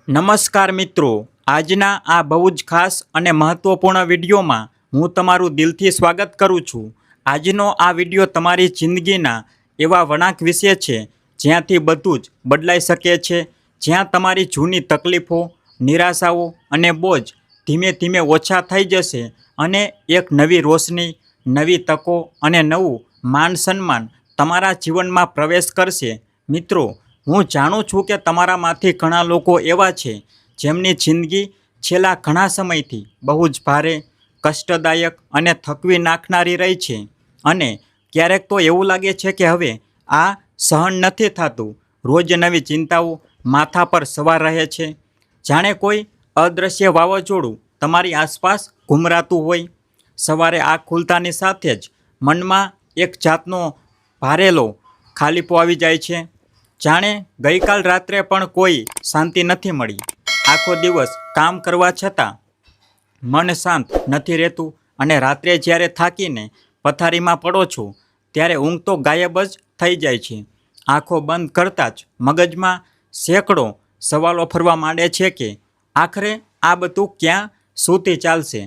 નમસ્કાર મિત્રો, આજના આ બહુ જ ખાસ અને મહત્વપૂર્ણ વિડીયોમાં હું તમારું દિલથી સ્વાગત કરું છું। આજનો આ વિડીયો તમારી જિંદગીના એવા વળાંક વિશે છે જ્યાંથી બધું જ બદલાઈ શકે છે, જ્યાં તમારી જૂની તકલીફો, નિરાશાઓ અને બોજ ધીમે ધીમે ઓછા થઈ જશે અને એક નવી રોશની, નવી તકો અને નવું માન સન્માન તમારા જીવનમાં પ્રવેશ કરશે। મિત્રો, હું જાણું છું કે તમારામાંથી ઘણા લોકો એવા છે જેમની જિંદગી છેલ્લા ઘણા સમયથી બહુ જ ભારે, કષ્ટદાયક અને થકવી નાખનારી રહી છે અને ક્યારેક તો એવું લાગે છે કે હવે આ સહન નથી થતું। રોજ નવી ચિંતાઓ માથા પર સવાર રહે છે, જાણે કોઈ અદૃશ્ય વાવાઝોડું તમારી આસપાસ ઘૂમરાતું હોય। સવારે આંખ ખુલતાની સાથે જ મનમાં એક જાતનો ભારેલો ખાલીપો આવી જાય છે, જાણે ગઈકાલ રાત્રે પણ કોઈ શાંતિ નથી મળી। આખો દિવસ કામ કરવા છતાં મન શાંત નથી રહેતું અને રાત્રે જ્યારે થાકીને પથારીમાં પડો છો ત્યારે ઊંઘ તો ગાયબ જ થઈ જાય છે। આંખો બંધ કરતાં જ મગજમાં સેંકડો સવાલો ફરવા માંડે છે કે આખરે આ બધું ક્યાં સુધી ચાલશે,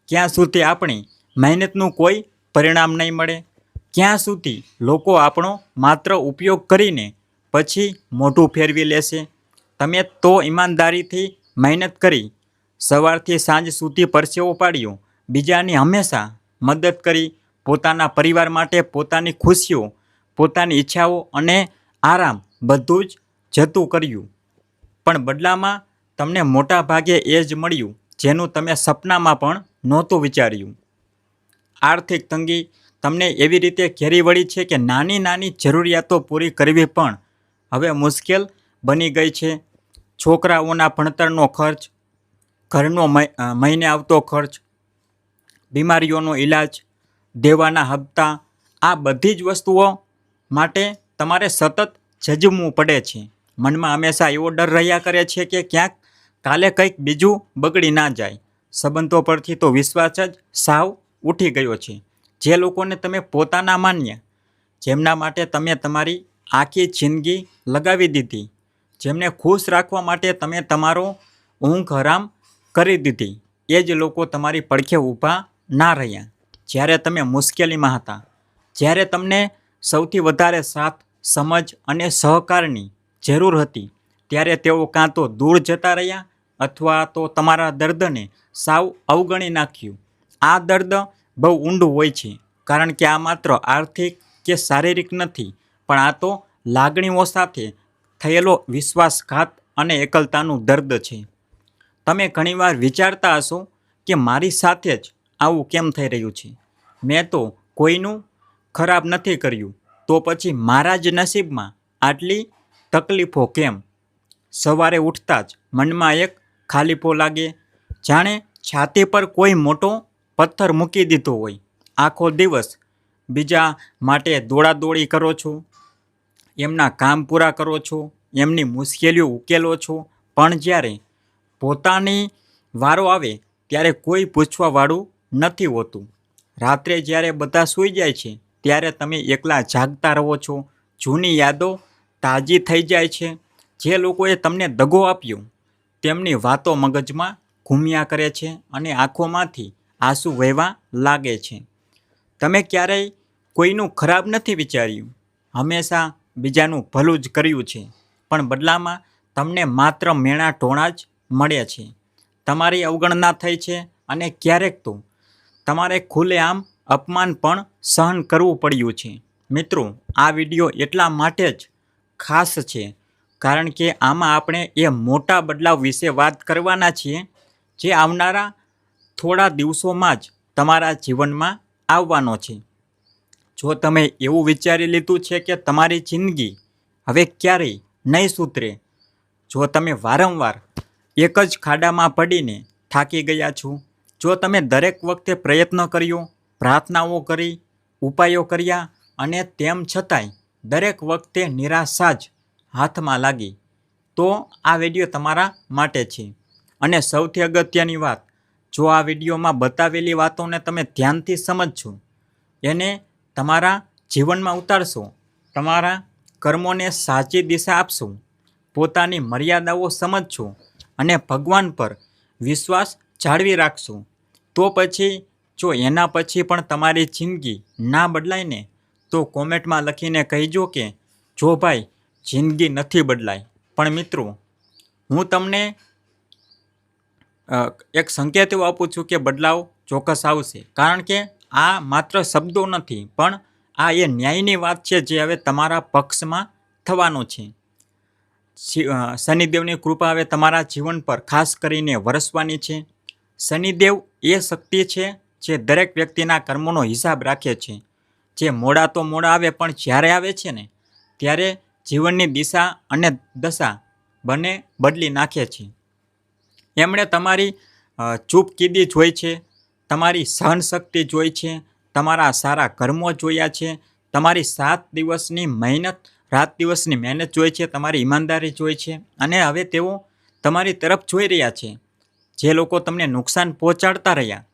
ક્યાં સુધી આપણી મહેનતનું કોઈ પરિણામ નહીં મળે, ક્યાં સુધી લોકો આપણો માત્ર ઉપયોગ કરીને પછી મોઢું ફેરવી લેશે। તમે તો ઈમાનદારીથી મહેનત કરી, સવારથી સાંજ સુધી પરસેવો પાડ્યો, બીજાની હંમેશા મદદ કરી, પોતાના પરિવાર માટે પોતાની ખુશીઓ, પોતાની ઈચ્છાઓ અને આરામ બધું જ જતું કર્યું, પણ બદલામાં તમને મોટા ભાગે એ જ મળ્યું જેનું તમે સપનામાં પણ નહોતું વિચાર્યું। આર્થિક તંગી તમને એવી રીતે ઘેરી વળી છે કે નાની નાની જરૂરિયાતો પૂરી કરવી પણ હવે મુશ્કેલ બની ગઈ છે। છોકરાઓના ભણતરનો ખર્ચ, ઘરનો મહિને આવતો ખર્ચ, બીમારીઓનો ઈલાજ, દેવાના હપ્તા, આ બધી જ વસ્તુઓ માટે તમારે સતત ઝઝૂમવું પડે છે। મનમાં હંમેશા એવો ડર રહ્યા કરે છે કે ક્યાંક કાલે કંઈક બીજું બગડી ના જાય। સંબંધો પરથી તો વિશ્વાસ જ સાવ ઉઠી ગયો છે। જે લોકોને તમે પોતાના માન્યા, જેમના માટે તમે તમારી આખી જિંદગી લગાવી દીધી, જેમને ખુશ રાખવા માટે તમે તમારો ઊંઘ હરામ કરી દીધી, એ જ લોકો તમારી પડખે ઊભા ના રહ્યા જ્યારે તમે મુશ્કેલીમાં હતા, જ્યારે તમને સૌથી વધારે સાથ, સમજ અને સહકારની જરૂર હતી, ત્યારે તેઓ કાં તો દૂર જતા રહ્યા અથવા તો તમારા દર્દને સાવ અવગણી નાખ્યું। આ દર્દ બહુ ઊંડું હોય છે, કારણ કે આ માત્ર આર્થિક કે શારીરિક નથી, પણ આ તો લાગણીઓ સાથે થયેલો વિશ્વાસઘાત અને એકલતાનું દર્દ છે। તમે ઘણીવાર વિચારતા હશો કે મારી સાથે જ આવું કેમ થઈ રહ્યું છે, મેં તો કોઈનું ખરાબ નથી કર્યું, તો પછી મારા જ નસીબમાં આટલી તકલીફો કેમ? સવારે ઉઠતા જ મનમાં એક ખાલીપો લાગે, જાણે છાતી પર કોઈ મોટો પથ્થર મૂકી દીધો હોય। આખો દિવસ બીજા માટે દોડાદોડી કરો છો, એમના કામ પૂરા કરો છો, એમની મુશ્કેલીઓ ઉકેલો છો, પણ જ્યારે પોતાની વારો આવે ત્યારે કોઈ પૂછવાવાળું નથી હોતું। રાત્રે જ્યારે બધા સૂઈ જાય છે ત્યારે તમે એકલા જાગતા રહો છો, જૂની યાદો તાજી થઈ જાય છે, જે લોકોએ તમને દગો આપ્યો તેમની વાતો મગજમાં ઘૂમ્યા કરે છે અને આંખોમાંથી આંસુ વહેવા લાગે છે। તમે ક્યારેય કોઈનું ખરાબ નથી વિચાર્યું, હંમેશા બીજાનું ભલું જ કર્યું છે, પણ બદલામાં તમને માત્ર મેણા ટોણા જ મળ્યા છે, તમારી અવગણના થઈ છે અને ક્યારેક તો તમારે ખુલ્લેઆમ અપમાન પણ સહન કરવું પડ્યું છે। મિત્રો, આ વિડીયો એટલા માટે જ ખાસ છે કારણ કે આમાં આપણે એ મોટા બદલાવ વિશે વાત કરવાના છીએ જે આવનારા થોડા દિવસોમાં જ તમારા જીવનમાં આવવાનો છે। જો તમે એવું વિચારી લીધું છે કે તમારી જિંદગી હવે ક્યારેય નહીં સુધરે, જો તમે વારંવાર એક જ ખાડામાં પડીને થાકી ગયા છો, જો તમે દરેક વખતે પ્રયત્ન કર્યો, પ્રાર્થનાઓ કરી, ઉપાયો કર્યા અને તેમ છતાંય દરેક વખતે નિરાશા જ હાથમાં લાગી, તો આ વિડીયો તમારા માટે છે। અને સૌથી અગત્યની વાત, જો આ વિડીયોમાં બતાવેલી વાતોને તમે ધ્યાનથી સમજશો, એને તમારા જીવનમાં ઉતારશો, તમારા કર્મોને સાચી દિશા આપશો, પોતાની મર્યાદાઓ સમજશો અને ભગવાન પર વિશ્વાસ જાળવી રાખશો તો પછી જો એના પછી પણ તમારી જિંદગી ના બદલાય ને તો કોમેન્ટમાં લખીને કહીજો કે જો ભાઈ જિંદગી નથી બદલાય. પણ મિત્રો હું તમને એક સંકેત એવો આપું છું કે બદલાવ ચોક્કસ આવશે. કારણ કે આ માત્ર શબ્દો નથી પણ આ એ ન્યાયની વાત છે જે હવે તમારા પક્ષમાં થવાનું છે. શનિદેવની કૃપા હવે તમારા જીવન પર ખાસ કરીને વરસવાની છે. શનિદેવ એ શક્તિ છે જે દરેક વ્યક્તિના કર્મોનો હિસાબ રાખે છે. જે મોડા તો મોડા આવે પણ જ્યારે આવે છે ને ત્યારે જીવનની દિશા અને દશા બંને બદલી નાખે છે. એમણે તમારી ચૂપકીદી જોઈ છે, તમારી સહનશક્તિ જોઈ છે, તમારા સારા કર્મો જોયા છે, તમારી 7 દિવસની મહેનત, રાત દિવસની મહેનત જોઈ છે, તમારી ઈમાનદારી જોઈ છે અને હવે તેઓ તમારી તરફ જોઈ રહ્યા છે. જે લોકો તમને નુકસાન પહોંચાડતા રહ્યા,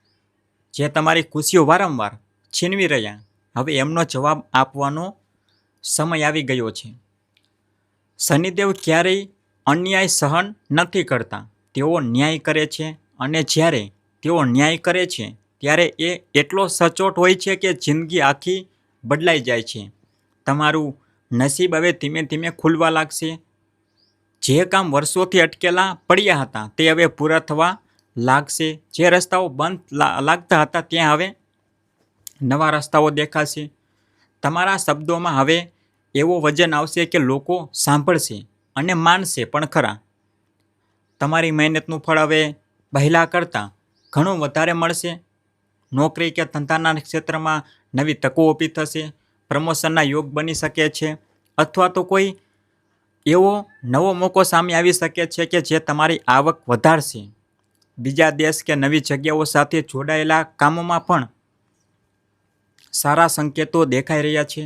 જે તમારી ખુશીઓ વારંવાર છીનવી રહ્યા, હવે એમનો જવાબ આપવાનો સમય આવી ગયો છે. શનિદેવ ક્યારેય અન્યાય સહન નથી કરતા, તેઓ ન્યાય કરે છે અને જ્યારે તેઓ ન્યાય કરે છે ત્યારે એ એટલો સચોટ હોય છે કે જિંદગી આખી બદલાઈ જાય છે. તમારું નસીબ હવે ધીમે ધીમે ખુલવા લાગશે. જે કામ વર્ષોથી અટકેલા પડ્યા હતા તે હવે પૂરા થવા લાગશે. જે રસ્તાઓ બંધ લાગતા હતા ત્યાં હવે નવા રસ્તાઓ દેખાશે. તમારા શબ્દોમાં હવે એવો વજન આવશે કે લોકો સાંભળશે અને માનશે પણ ખરા. તમારી મહેનતનું ફળ હવે પહેલાં કરતાં ઘણું વધારે મળશે. નોકરી કે ધંધાના ક્ષેત્રમાં નવી તકો ઊભી થશે. પ્રમોશનના યોગ બની શકે છે અથવા તો કોઈ એવો નવો મોકો સામે આવી શકે છે કે જે તમારી આવક વધારશે. બીજા દેશ કે નવી જગ્યાઓ સાથે જોડાયેલા કામોમાં પણ સારા સંકેતો દેખાઈ રહ્યા છે.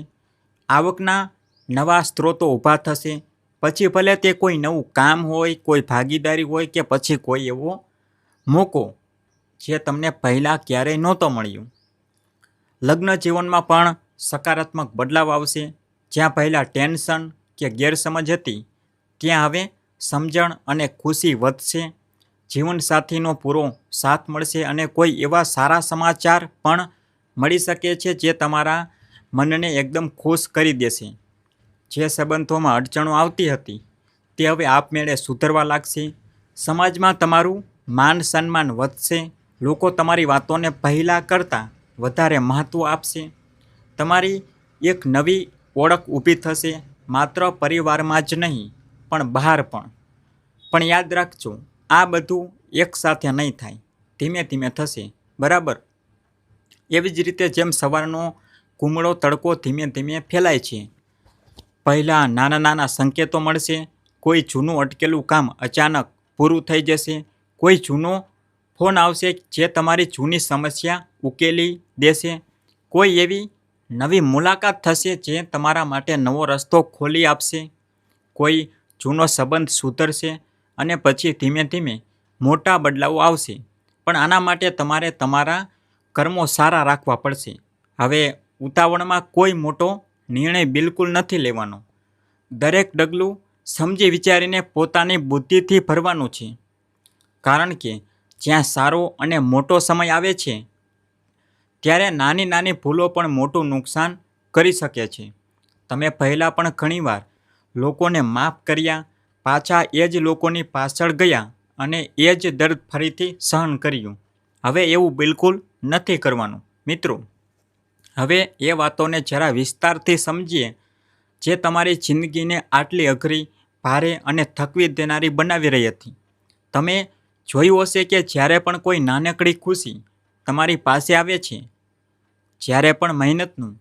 આવકના નવા સ્ત્રોતો ઊભા થશે. પછી ભલે તે કોઈ નવું કામ હોય, કોઈ ભાગીદારી હોય કે પછી કોઈ એવો મોકો જે તમને પહેલાં ક્યારેય નહોતો મળ્યો. લગ્ન જીવનમાં પણ સકારાત્મક બદલાવ આવશે. જ્યાં પહેલાં ટેન્શન કે ગેરસમજ હતી ત્યાં હવે સમજણ અને ખુશી વધશે. જીવનસાથીનો પૂરો સાથ મળશે અને કોઈ એવા સારા સમાચાર પણ મળી શકે છે જે તમારા મનને એકદમ ખુશ કરી દેશે. જે સંબંધોમાં અડચણો આવતી હતી તે હવે આપમેળે સુધરવા લાગશે. સમાજમાં તમારું માન સન્માન વધશે. લોકો તમારી વાતોને પહેલાં કરતાં વધારે મહત્ત્વ આપશે. તમારી એક નવી ઓળખ ઊભી થશે, માત્ર પરિવારમાં જ નહીં પણ બહાર પણ. પણ યાદ રાખજો, આ બધું એકસાથે નહીં થાય, ધીમે ધીમે થશે, બરાબર? એવી જ રીતે જેમ સવારનો કુમળો તડકો ધીમે ધીમે ફેલાય છે. પહેલાં નાના નાના સંકેતો મળશે. કોઈ જૂનું અટકેલું કામ અચાનક પૂરું થઈ જશે. કોઈ જૂનો ફોન આવશે જે તમારી જૂની સમસ્યા ઉકેલી દેશે. કોઈ એવી નવી મુલાકાત થશે જે તમારા માટે નવો રસ્તો ખોલી આપશે. કોઈ જૂનો સંબંધ સુધરશે અને પછી ધીમે ધીમે મોટા બદલાવો આવશે. પણ આના માટે તમારે તમારા કર્મો સારા રાખવા પડશે. હવે ઉતાવળમાં કોઈ મોટો નિર્ણય બિલકુલ નથી લેવાનો. દરેક ડગલું સમજી વિચારીને પોતાની બુદ્ધિથી ભરવાનું છે. કારણ કે જ્યાં સારો અને મોટો સમય આવે છે ત્યારે નાની નાની ભૂલો પણ મોટું નુકસાન કરી શકે છે. તમે પહેલાં પણ ઘણીવાર લોકોને માફ કર્યા, પાછા એ જ લોકોની પાછળ ગયા અને એ જ દર્દ ફરીથી સહન કર્યું. હવે એવું બિલકુલ નથી કરવાનું મિત્રો. હવે એ વાતોને જરા વિસ્તારથી સમજીએ જે તમારી જિંદગીને આટલી અઘરી, ભારે અને થકવી દેનારી બનાવી રહી હતી. તમે જોયું હશે કે જ્યારે પણ કોઈ નાનકડી ખુશી તમારી પાસે આવે છે, જ્યારે પણ મહેનતનું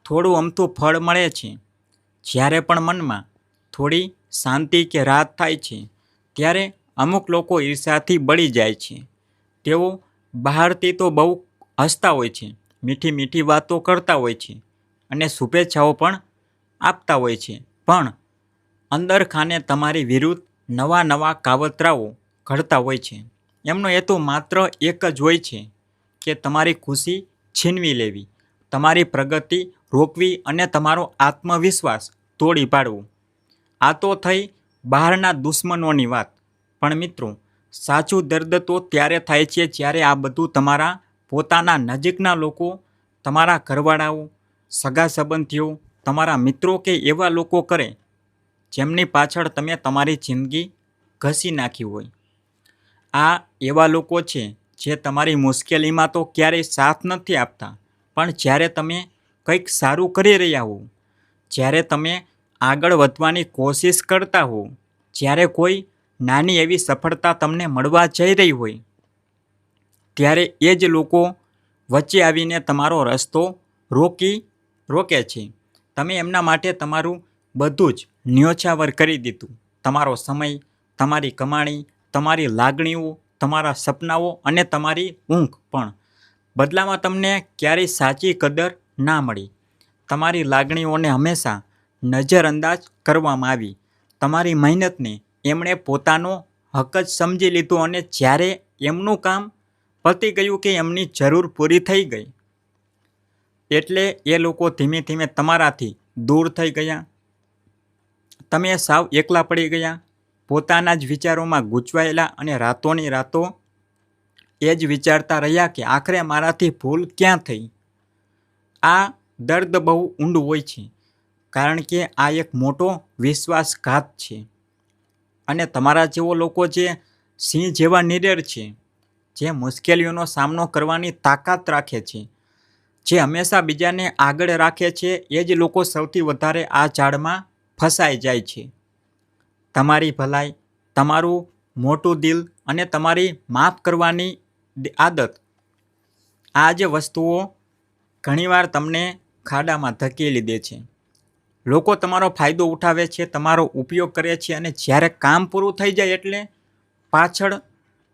થોડું અમથું ફળ મળે છે, જ્યારે પણ મનમાં થોડી શાંતિ કે રાહત થાય છે, ત્યારે અમુક લોકો ઈર્ષ્યાથી બળી જાય છે. તેઓ બહારથી તો બહુ હસતા હોય છે, મીઠી મીઠી વાતો કરતા હોય છે અને શુભેચ્છાઓ પણ આપતા હોય છે, પણ અંદર ખાને તમારી વિરુદ્ધ નવા નવા કાવતરાઓ ઘડતા હોય છે. એમનો હેતુ માત્ર એક જ હોય છે કે તમારી ખુશી છીનવી લેવી, તમારી પ્રગતિ રોકવી અને તમારો આત્મવિશ્વાસ તોડી પાડવો. આ તો થઈ બહારના દુશ્મનોની વાત. પણ મિત્રો, સાચું દર્દ તો ત્યારે થાય છે જ્યારે આ બધું તમારા પોતાના નજીકના લોકો, તમારા ઘરવાળાઓ, સગા સંબંધીઓ, તમારા મિત્રો કે એવા લોકો કરે જેમની પાછળ તમે તમારી જિંદગી ઘસી નાખી હોય. આ એવા લોકો છે જે તમારી મુશ્કેલીમાં તો ક્યારેય સાથ નથી આપતા, પણ જ્યારે તમે કંઈક સારું કરી રહ્યા હો, જ્યારે તમે આગળ વધવાની કોશિશ કરતા હો, જ્યારે કોઈ નાની એવી સફળતા તમને મળવા જઈ રહી હોય, ત્યારે એ જ લોકો વચ્ચે આવીને તમારો રસ્તો રોકે છે. તમે એમના માટે તમારું બધું જ ન્યોછાવર કરી દીધું. તમારો સમય, તમારી કમાણી, તમારી લાગણીઓ, તમારા સપનાઓ અને તમારી ઊંઘ પણ. બદલામાં તમને ક્યારેય સાચી કદર ના મળી. તમારી લાગણીઓને હંમેશા નજરઅંદાજ કરવામાં આવી. તમારી મહેનતને એમણે પોતાનો હક જ સમજી લીધો અને જ્યારે એમનું કામ પતી ગયું કે એમની જરૂર પૂરી થઈ ગઈ, એટલે એ લોકો ધીમે ધીમે તમારાથી દૂર થઈ ગયા. તમે સાવ એકલા પડી ગયા, પોતાના જ વિચારોમાં ગૂંચવાયેલા અને રાતોની રાતો એ જ વિચારતા રહ્યા કે આખરે મારાથી ભૂલ ક્યાં થઈ. આ દર્દ બહુ ઊંડું હોય છે, કારણ કે આ એક મોટો વિશ્વાસઘાત છે. અને તમારા જેવો લોકો જે સિંહ જેવા નિડર છે, જે મુશ્કેલીઓનો સામનો કરવાની તાકાત રાખે છે, જે હંમેશા બીજાને આગળ રાખે છે, એ જ લોકો સૌથી વધારે આ જાળમાં ફસાઈ જાય છે. તમારી ભલાઈ, તમારું મોટું દિલ અને તમારી માફ કરવાની આદત, આ જે વસ્તુઓ ઘણીવાર તમને ખાડામાં ધકેલી દે છે. લોકો તમારો ફાયદો ઉઠાવે છે, તમારો ઉપયોગ કરે છે અને જ્યારે કામ પૂરું થઈ જાય એટલે પાછળ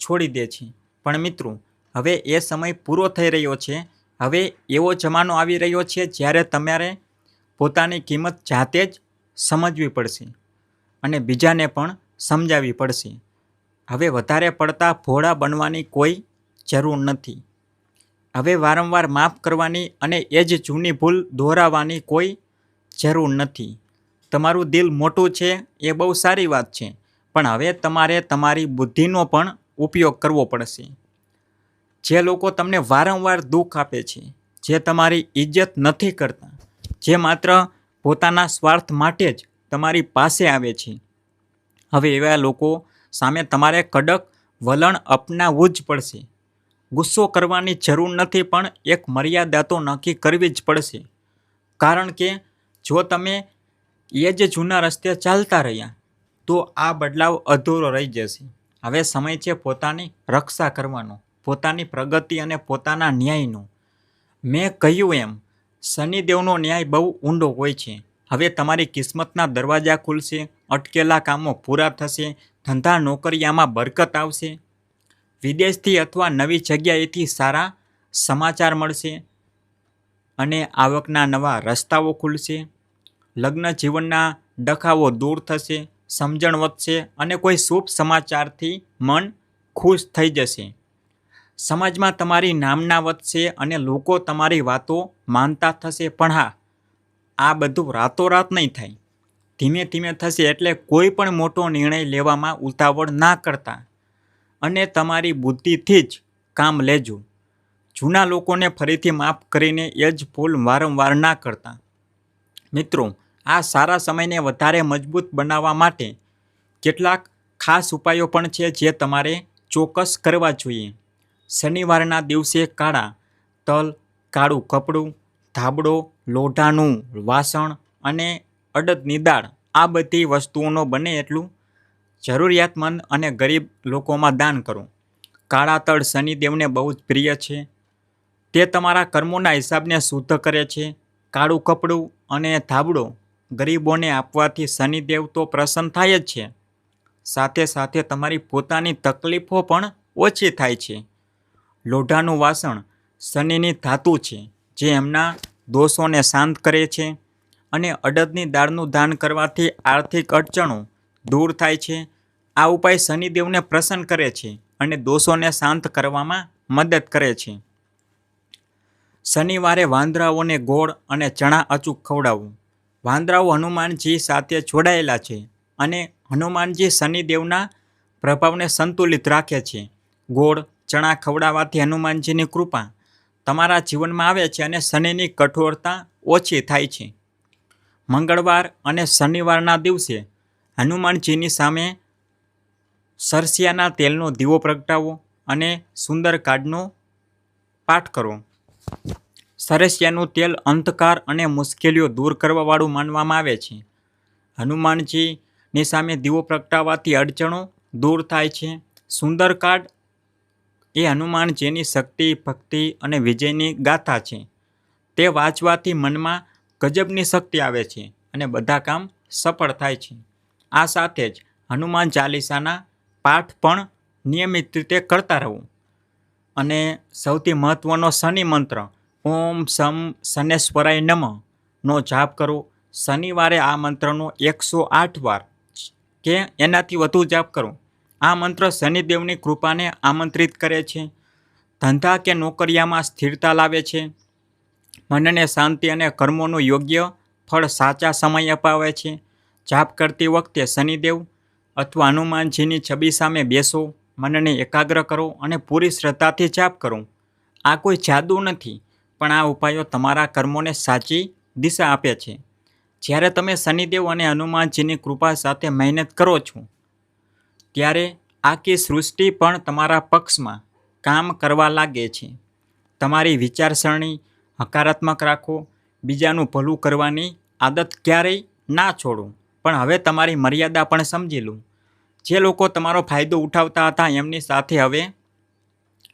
છોડી દે છે. પણ મિત્રો, હવે એ સમય પૂરો થઈ રહ્યો છે. હવે એવો જમાનો આવી રહ્યો છે જ્યારે તમારે પોતાની કિંમત જાતે જ સમજવી પડશે અને બીજાને પણ સમજાવવી પડશે. હવે વધારે પડતા ભોળા બનવાની કોઈ જરૂર નથી. હવે વારંવાર માફ કરવાની અને એ જ જૂની ભૂલ દોહરાવવાની કોઈ જરૂર નથી. તમારું દિલ મોટું છે એ બહુ સારી વાત છે, પણ હવે તમારે તમારી બુદ્ધિનો પણ ઉપયોગ કરવો પડશે. જે લોકો તમને વારંવાર દુઃખ આપે છે, જે તમારી ઇજ્જત નથી કરતા, જે માત્ર પોતાના સ્વાર્થ માટે જ તમારી પાસે આવે છે, હવે એવા લોકો સામે તમારે કડક વલણ અપનાવવું જ પડશે. ગુસ્સો કરવાની જરૂર નથી, પણ એક મર્યાદા તો નક્કી કરવી જ પડશે. કારણ કે જો તમે એ જ જૂના રસ્તે ચાલતા રહ્યા તો આ બદલાવ અધૂરો રહી જશે. હવે સમય છે પોતાની રક્ષા કરવાનો, પોતાની પ્રગતિ અને પોતાના ન્યાયનો. મેં કહ્યું એમ, શનિદેવનો ન્યાય બહુ ઊંડો હોય છે. હવે તમારી કિસ્મતના દરવાજા ખુલશે, અટકેલા કામો પૂરા થશે, ધંધા નોકરિયામાં બરકત આવશે, વિદેશથી અથવા નવી જગ્યાએથી સારા સમાચાર મળશે અને આવકના નવા રસ્તાઓ ખુલશે. લગ્ન જીવનના ડખાઓ દૂર થશે, સમજણ વધશે અને કોઈ શુભ સમાચારથી મન ખુશ થઈ જશે. સમાજમાં તમારી નામના વધશે અને લોકો તમારી વાતો માનતા થશે. પણ હા, આ બધું રાતોરાત નહીં થાય, ધીમે ધીમે થશે. એટલે કોઈ પણ મોટો નિર્ણય લેવામાં ઉતાવળ ના કરતા અને તમારી બુદ્ધિથી જ કામ લેજો. જૂના લોકોને ફરીથી માફ કરીને એ જ ભૂલ વારંવાર ના કરતા. મિત્રો, આ સારા સમયને વધારે મજબૂત બનાવવા માટે કેટલાક ખાસ ઉપાયો પણ છે જે તમારે ચોક્કસ કરવા જોઈએ. શનિવારના દિવસે કાળા તલ, કાળું કપડું, ધાબળો, લોઢાનું વાસણ અને અડદની દાળ, આ બધી વસ્તુઓનો બને એટલું જરૂરિયાતમંદ અને ગરીબ લોકોમાં દાન કરો. કાળા તળ શનિદેવને બહુ જ પ્રિય છે. તે તમારા કર્મોના હિસાબને શુદ્ધ કરે છે. કાળું કપડું અને ધાબળો ગરીબોને આપવાથી શનિદેવ તો પ્રસન્ન થાય જ છે, સાથે સાથે તમારી પોતાની તકલીફો પણ ઓછી થાય છે. લોઢાનું વાસણ શનિની ધાતુ છે, જે એમના દોષોને શાંત કરે છે અને અડદની દાળનું દાન કરવાથી આર્થિક અડચણો દૂર થાય છે. આ ઉપાય શનિદેવને પ્રસન્ન કરે છે અને દોષોને શાંત કરવામાં મદદ કરે છે. શનિવારે વાંદરાઓને ગોળ અને ચણા અચૂક ખવડાવવું. વાંદરાઓ હનુમાનજી સાથે જોડાયેલા છે અને હનુમાનજી શનિદેવના પ્રભાવને સંતુલિત રાખે છે. ગોળ ચણા ખવડાવવાથી હનુમાનજીની કૃપા તમારા જીવનમાં આવે છે અને શનિની કઠોરતા ઓછી થાય છે. મંગળવાર અને શનિવારના દિવસે હનુમાનજીની સામે સરસિયાના તેલનો દીવો પ્રગટાવો અને સુંદરકાંડનો પાઠ કરો. સરસિયાનું તેલ અંધકાર અને મુશ્કેલીઓ દૂર કરવાવાળું માનવામાં આવે છે. હનુમાનજીની સામે દીવો પ્રગટાવવાથી અડચણો દૂર થાય છે. સુંદરકાંડ એ હનુમાનજીની શક્તિ, ભક્તિ અને વિજયની ગાથા છે. તે વાંચવાથી મનમાં ગજબની શક્તિ આવે છે અને બધા કામ સફળ થાય છે. આ સાથે જ હનુમાન ચાલીસાના પાઠ પણ નિયમિત રીતે કરતા રહો. અને સૌથી મહત્ત્વનો શનિ મંત્ર ઓમ સમ શનેશ્વરાય નમઃ નો જાપ કરો. શનિવારે આ મંત્રનો 108 વાર કે એનાથી વધુ જાપ કરો. આ મંત્ર શનિદેવની કૃપાને આમંત્રિત કરે છે, ધંધા કે નોકરિયામાં સ્થિરતા લાવે છે, મનને શાંતિ અને કર્મોનું યોગ્ય ફળ સાચા સમય અપાવે છે. જાપ કરતી વખતે શનિદેવ અથવા હનુમાનજીની છબી સામે બેસો, મનને એકાગ્ર કરો અને પૂરી શ્રદ્ધાથી જાપ કરો. આ કોઈ જાદુ નથી, પણ આ ઉપાયો તમારા કર્મોને સાચી દિશા આપે છે. જ્યારે તમે શનિદેવ અને હનુમાનજીની કૃપા સાથે મહેનત કરો છો, ત્યારે આખી સૃષ્ટિ પણ તમારા પક્ષમાં કામ કરવા લાગે છે. તમારી વિચારસરણી હકારાત્મક રાખો. બીજાનું ભલું કરવાની આદત ક્યારેય ના છોડો, પણ હવે તમારી મર્યાદા પણ સમજી લો. જે લોકો તમારો ફાયદો ઉઠાવતા હતા એમની સાથે હવે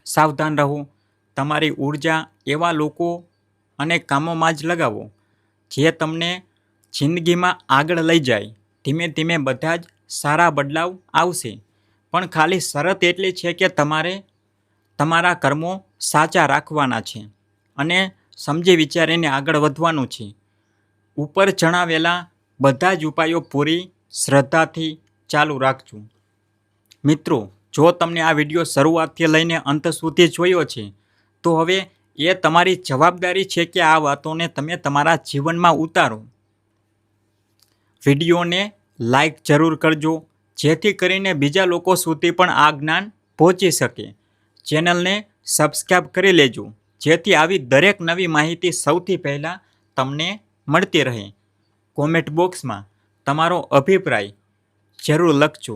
સાવધાન રહો. તમારી ઉર્જા એવા લોકો અને કામોમાં જ લગાવો જે તમને જિંદગીમાં આગળ લઈ જાય. ધીમે ધીમે બધા જ સારા બદલાવ આવશે, પણ ખાલી શરત એટલી છે કે તમારે તમારા કર્મો સાચા રાખવાના છે અને સમજી વિચારીને આગળ વધવાનું છે. ઉપર જણાવેલા બધા જ ઉપાયો પૂરી શ્રદ્ધાથી ચાલુ રાખજો. મિત્રો, જો તમને આ વિડીયો શરૂઆતથી લઈને અંત સુધી જોયો છે, તો હવે એ તમારી જવાબદારી છે કે આ વાતોને તમે તમારા જીવનમાં ઉતારો. વિડીયોને લાઈક જરૂર કરજો, જેથી કરીને બીજા લોકો સુધી પણ આ જ્ઞાન પહોંચી શકે. ચેનલને સબસ્ક્રાઈબ કરી લેજો, જેથી આવી દરેક નવી માહિતી સૌથી પહેલાં તમને મળતી રહે. કોમેન્ટ બોક્સમાં તમારો અભિપ્રાય જરૂર લખજો.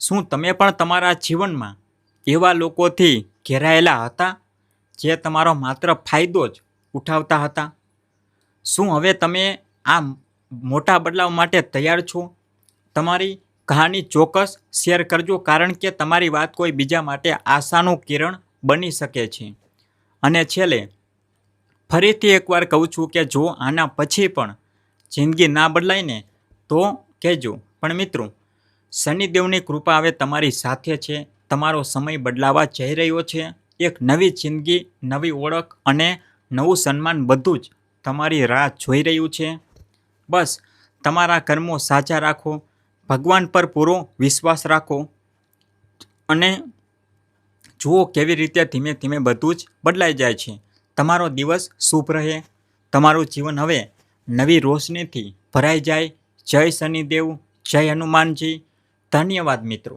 શું તમે પણ તમારા જીવનમાં એવા લોકોથી ઘેરાયેલા હતા જે તમારો માત્ર ફાયદો જ ઉઠાવતા હતા? શું હવે તમે આ મોટા બદલાવ માટે તૈયાર છો? તમારી કહાની ચોક્કસ શેર કરજો, કારણ કે તમારી વાત કોઈ બીજા માટે આશાનું કિરણ બની શકે છે. અને છેલ્લે ફરીથી એકવાર કહું છું કે જો આના પછી પણ જિંદગી ના બદલાય ને તો કહેજો. પણ મિત્રો, શનિદેવની કૃપા હવે તમારી સાથે છે. તમારો સમય બદલાવા જઈ રહ્યો છે. એક નવી જિંદગી, નવી ઓળખ અને નવું સન્માન બધું જ તમારી રાહ જોઈ રહ્યું છે. બસ તમારા કર્મો સાચા રાખો, ભગવાન પર પૂરો વિશ્વાસ રાખો અને જુઓ કેવી રીતે ધીમે ધીમે બધું જ બદલાઈ જાય છે. તમારો દિવસ શુભ રહે. તમારું જીવન હવે નવી રોશનીથી ભરાઈ જાય. જય શનિદેવ, જય હનુમાનજી. ધન્યવાદ મિત્રો.